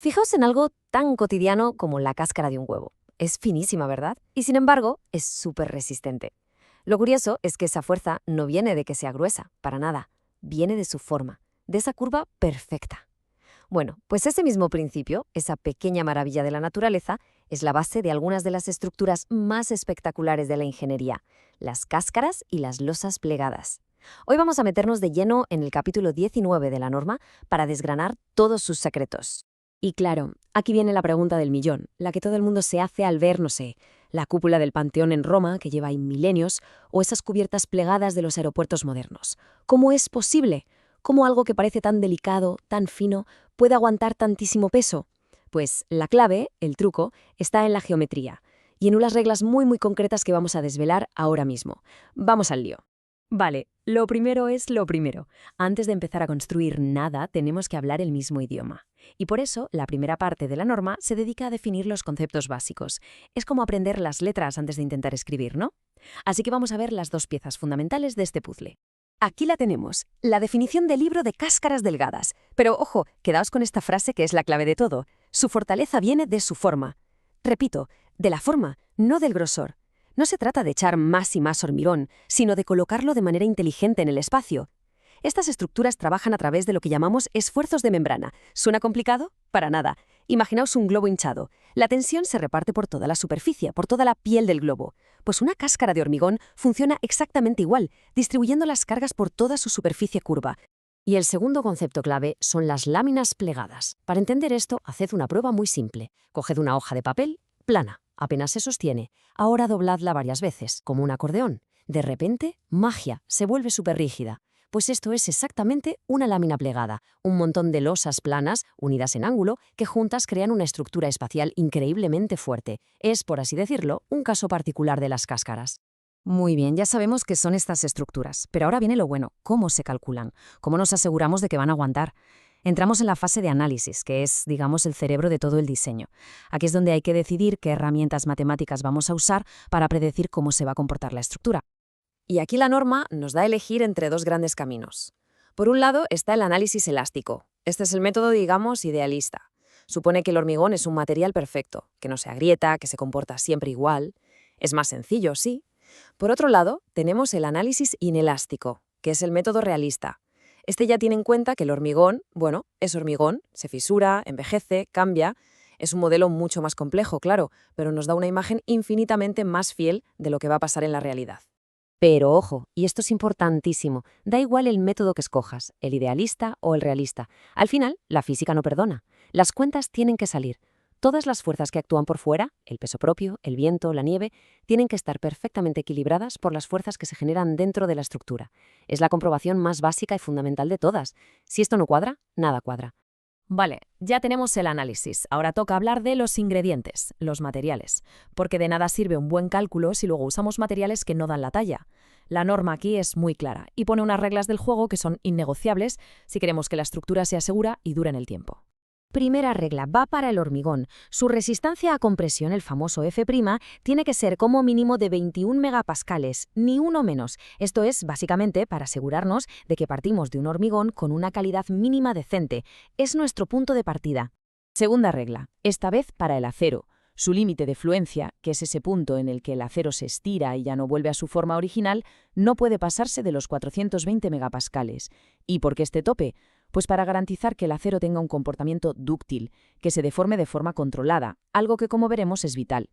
Fijaos en algo tan cotidiano como la cáscara de un huevo. Es finísima, ¿verdad? Y sin embargo, es súper resistente. Lo curioso es que esa fuerza no viene de que sea gruesa, para nada. Viene de su forma, de esa curva perfecta. Bueno, pues ese mismo principio, esa pequeña maravilla de la naturaleza, es la base de algunas de las estructuras más espectaculares de la ingeniería, las cáscaras y las losas plegadas. Hoy vamos a meternos de lleno en el capítulo 19 de la norma para desgranar todos sus secretos. Y claro, aquí viene la pregunta del millón, la que todo el mundo se hace al ver, no sé, la cúpula del Panteón en Roma, que lleva ahí milenios, o esas cubiertas plegadas de los aeropuertos modernos. ¿Cómo es posible? ¿Cómo algo que parece tan delicado, tan fino, puede aguantar tantísimo peso? Pues la clave, el truco, está en la geometría, y en unas reglas muy concretas que vamos a desvelar ahora mismo. Vamos al lío. Vale, lo primero es lo primero. Antes de empezar a construir nada, tenemos que hablar el mismo idioma. Y por eso, la primera parte de la norma se dedica a definir los conceptos básicos. Es como aprender las letras antes de intentar escribir, ¿no? Así que vamos a ver las dos piezas fundamentales de este puzzle. Aquí la tenemos, la definición del libro de cáscaras delgadas. Pero ojo, quedaos con esta frase que es la clave de todo. Su fortaleza viene de su forma. Repito, de la forma, no del grosor. No se trata de echar más y más hormigón, sino de colocarlo de manera inteligente en el espacio. Estas estructuras trabajan a través de lo que llamamos esfuerzos de membrana. ¿Suena complicado? Para nada. Imaginaos un globo hinchado. La tensión se reparte por toda la superficie, por toda la piel del globo. Pues una cáscara de hormigón funciona exactamente igual, distribuyendo las cargas por toda su superficie curva. Y el segundo concepto clave son las láminas plegadas. Para entender esto, haced una prueba muy simple. Coged una hoja de papel plana, apenas se sostiene. Ahora dobladla varias veces, como un acordeón. De repente, magia, se vuelve súper rígida. Pues esto es exactamente una lámina plegada, un montón de losas planas, unidas en ángulo, que juntas crean una estructura espacial increíblemente fuerte. Es, por así decirlo, un caso particular de las cáscaras. Muy bien, ya sabemos qué son estas estructuras, pero ahora viene lo bueno, ¿cómo se calculan? ¿Cómo nos aseguramos de que van a aguantar? Entramos en la fase de análisis, que es, digamos, el cerebro de todo el diseño. Aquí es donde hay que decidir qué herramientas matemáticas vamos a usar para predecir cómo se va a comportar la estructura. Y aquí la norma nos da a elegir entre dos grandes caminos. Por un lado está el análisis elástico. Este es el método, digamos, idealista. Supone que el hormigón es un material perfecto, que no se agrieta, que se comporta siempre igual. Es más sencillo, sí. Por otro lado, tenemos el análisis inelástico, que es el método realista. Este ya tiene en cuenta que el hormigón, bueno, es hormigón, se fisura, envejece, cambia. Es un modelo mucho más complejo, claro, pero nos da una imagen infinitamente más fiel de lo que va a pasar en la realidad. Pero ojo, y esto es importantísimo, da igual el método que escojas, el idealista o el realista. Al final, la física no perdona. Las cuentas tienen que salir. Todas las fuerzas que actúan por fuera, el peso propio, el viento, la nieve, tienen que estar perfectamente equilibradas por las fuerzas que se generan dentro de la estructura. Es la comprobación más básica y fundamental de todas. Si esto no cuadra, nada cuadra. Vale, ya tenemos el análisis. Ahora toca hablar de los ingredientes, los materiales, porque de nada sirve un buen cálculo si luego usamos materiales que no dan la talla. La norma aquí es muy clara y pone unas reglas del juego que son innegociables si queremos que la estructura sea segura y dure en el tiempo. Primera regla, va para el hormigón. Su resistencia a compresión, el famoso F', tiene que ser como mínimo de 21 megapascales, ni uno menos. Esto es, básicamente, para asegurarnos de que partimos de un hormigón con una calidad mínima decente. Es nuestro punto de partida. Segunda regla, esta vez para el acero. Su límite de fluencia, que es ese punto en el que el acero se estira y ya no vuelve a su forma original, no puede pasarse de los 420 megapascales. ¿Y por qué este tope? Pues para garantizar que el acero tenga un comportamiento dúctil, que se deforme de forma controlada, algo que, como veremos, es vital.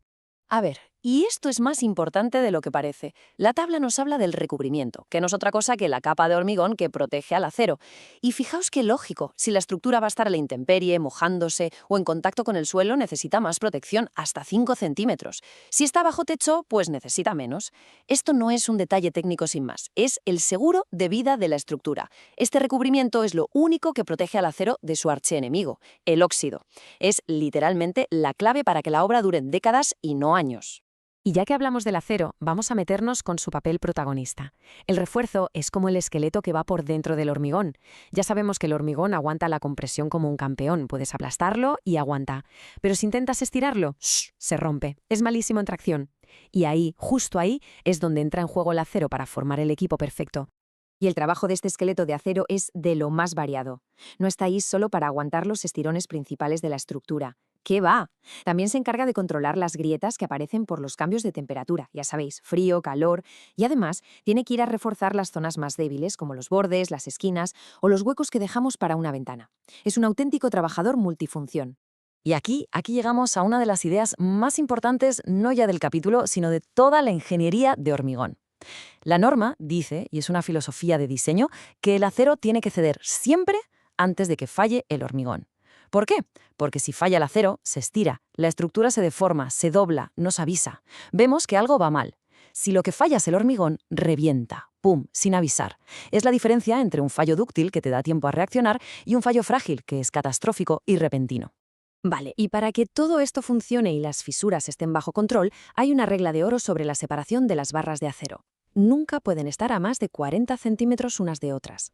A ver, y esto es más importante de lo que parece. La tabla nos habla del recubrimiento, que no es otra cosa que la capa de hormigón que protege al acero. Y fijaos qué lógico, si la estructura va a estar a la intemperie, mojándose o en contacto con el suelo, necesita más protección, hasta 5 centímetros. Si está bajo techo, pues necesita menos. Esto no es un detalle técnico sin más, es el seguro de vida de la estructura. Este recubrimiento es lo único que protege al acero de su archienemigo, el óxido. Es literalmente la clave para que la obra dure décadas y no años. Y ya que hablamos del acero, vamos a meternos con su papel protagonista. El refuerzo es como el esqueleto que va por dentro del hormigón. Ya sabemos que el hormigón aguanta la compresión como un campeón. Puedes aplastarlo y aguanta. Pero si intentas estirarlo, se rompe. Es malísimo en tracción. Y ahí, justo ahí, es donde entra en juego el acero para formar el equipo perfecto. Y el trabajo de este esqueleto de acero es de lo más variado. No está ahí solo para aguantar los estirones principales de la estructura. ¿Qué va? También se encarga de controlar las grietas que aparecen por los cambios de temperatura, ya sabéis, frío, calor, y además tiene que ir a reforzar las zonas más débiles, como los bordes, las esquinas o los huecos que dejamos para una ventana. Es un auténtico trabajador multifunción. Y aquí llegamos a una de las ideas más importantes, no ya del capítulo, sino de toda la ingeniería de hormigón. La norma dice, y es una filosofía de diseño, que el acero tiene que ceder siempre antes de que falle el hormigón. ¿Por qué? Porque si falla el acero, se estira, la estructura se deforma, se dobla, nos avisa. Vemos que algo va mal. Si lo que falla es el hormigón, revienta, ¡pum!, sin avisar. Es la diferencia entre un fallo dúctil que te da tiempo a reaccionar y un fallo frágil que es catastrófico y repentino. Vale, y para que todo esto funcione y las fisuras estén bajo control, hay una regla de oro sobre la separación de las barras de acero. Nunca pueden estar a más de 40 centímetros unas de otras.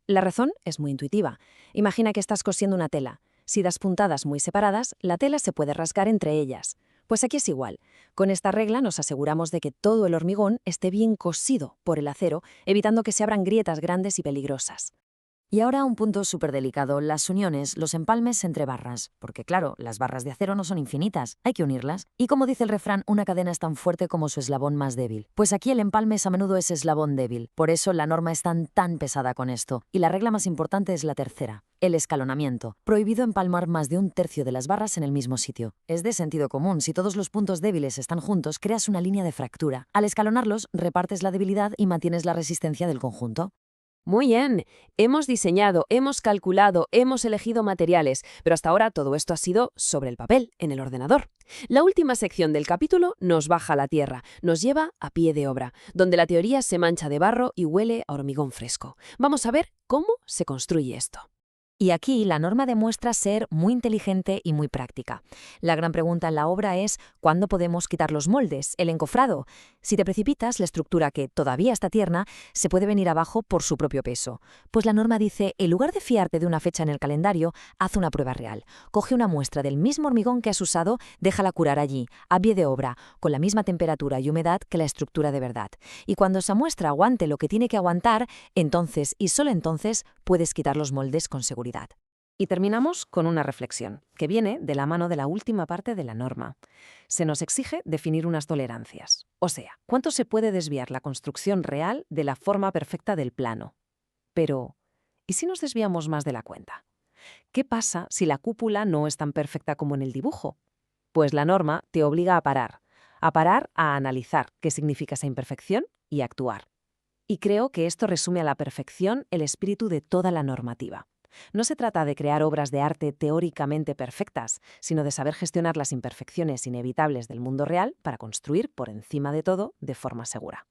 La razón es muy intuitiva. Imagina que estás cosiendo una tela. Si das puntadas muy separadas, la tela se puede rasgar entre ellas. Pues aquí es igual. Con esta regla nos aseguramos de que todo el hormigón esté bien cosido por el acero, evitando que se abran grietas grandes y peligrosas. Y ahora un punto súper delicado, las uniones, los empalmes entre barras. Porque claro, las barras de acero no son infinitas, hay que unirlas. Y como dice el refrán, una cadena es tan fuerte como su eslabón más débil. Pues aquí el empalme es a menudo ese eslabón débil. Por eso la norma es tan pesada con esto. Y la regla más importante es la tercera, el escalonamiento. Prohibido empalmar más de un tercio de las barras en el mismo sitio. Es de sentido común, si todos los puntos débiles están juntos, creas una línea de fractura. Al escalonarlos, repartes la debilidad y mantienes la resistencia del conjunto. Muy bien, hemos diseñado, hemos calculado, hemos elegido materiales, pero hasta ahora todo esto ha sido sobre el papel, en el ordenador. La última sección del capítulo nos baja a la tierra, nos lleva a pie de obra, donde la teoría se mancha de barro y huele a hormigón fresco. Vamos a ver cómo se construye esto. Y aquí la norma demuestra ser muy inteligente y muy práctica. La gran pregunta en la obra es ¿cuándo podemos quitar los moldes, el encofrado? Si te precipitas, la estructura, que todavía está tierna, se puede venir abajo por su propio peso. Pues la norma dice, en lugar de fiarte de una fecha en el calendario, haz una prueba real. Coge una muestra del mismo hormigón que has usado, déjala curar allí, a pie de obra, con la misma temperatura y humedad que la estructura de verdad. Y cuando esa muestra aguante lo que tiene que aguantar, entonces y solo entonces puedes quitar los moldes con seguridad. Y terminamos con una reflexión, que viene de la mano de la última parte de la norma. Se nos exige definir unas tolerancias. O sea, ¿cuánto se puede desviar la construcción real de la forma perfecta del plano? Pero, ¿y si nos desviamos más de la cuenta? ¿Qué pasa si la cúpula no es tan perfecta como en el dibujo? Pues la norma te obliga a analizar qué significa esa imperfección y a actuar. Y creo que esto resume a la perfección el espíritu de toda la normativa. No se trata de crear obras de arte teóricamente perfectas, sino de saber gestionar las imperfecciones inevitables del mundo real para construir, por encima de todo, de forma segura.